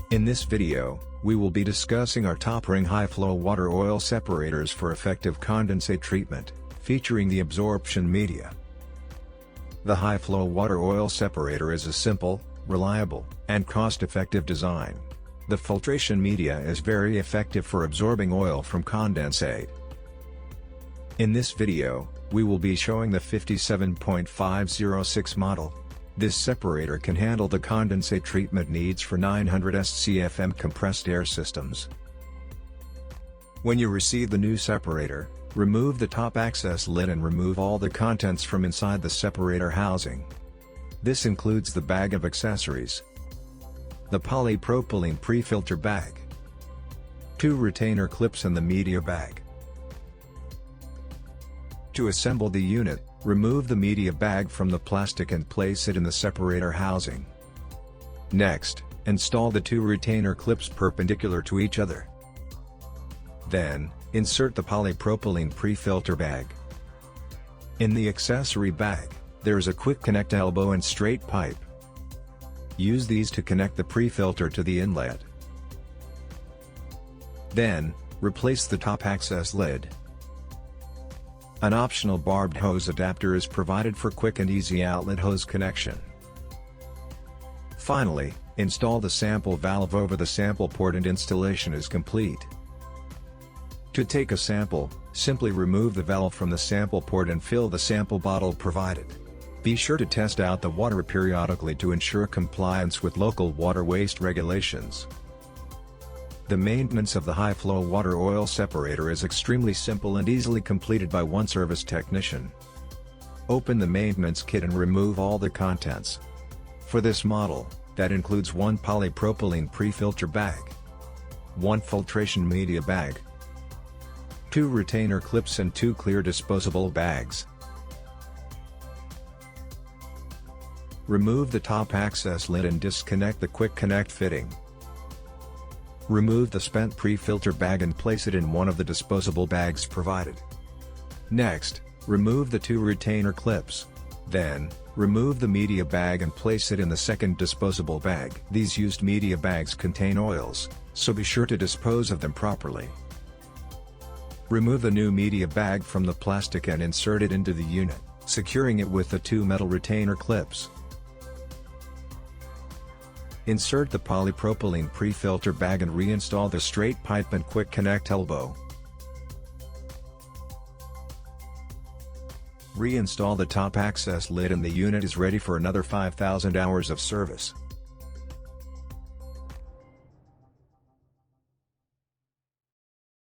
In this video, we will be discussing our Topring high-flow water oil separators for effective condensate treatment, featuring the absorption media. The high-flow water oil separator is a simple, reliable, and cost-effective design. The filtration media is very effective for absorbing oil from condensate. In this video, we will be showing the 57.506 model. This separator can handle the condensate treatment needs for 900 SCFM compressed air systems. When you receive the new separator, remove the top access lid and remove all the contents from inside the separator housing. This includes the bag of accessories, the polypropylene pre-filter bag, 2 retainer clips and the media bag. To assemble the unit, remove the media bag from the plastic and place it in the separator housing. Next, install the 2 retainer clips perpendicular to each other. Then, insert the polypropylene pre-filter bag. In the accessory bag, there is a quick connect elbow and straight pipe. Use these to connect the pre-filter to the inlet. Then, replace the top access lid. An optional barbed hose adapter is provided for quick and easy outlet hose connection. Finally, install the sample valve over the sample port and installation is complete. To take a sample, simply remove the valve from the sample port and fill the sample bottle provided. Be sure to test out the water periodically to ensure compliance with local water waste regulations. The maintenance of the high-flow water oil separator is extremely simple and easily completed by one service technician. Open the maintenance kit and remove all the contents. For this model, that includes 1 polypropylene pre-filter bag, 1 filtration media bag, 2 retainer clips and 2 clear disposable bags. Remove the top access lid and disconnect the quick connect fitting. Remove the spent pre-filter bag and place it in one of the disposable bags provided. Next, remove the 2 retainer clips. Then, remove the media bag and place it in the second disposable bag. These used media bags contain oils, so be sure to dispose of them properly. Remove the new media bag from the plastic and insert it into the unit, securing it with the 2 metal retainer clips. Insert the polypropylene pre-filter bag and reinstall the straight pipe and quick connect elbow. Reinstall the top access lid and the unit is ready for another 5,000 hours of service.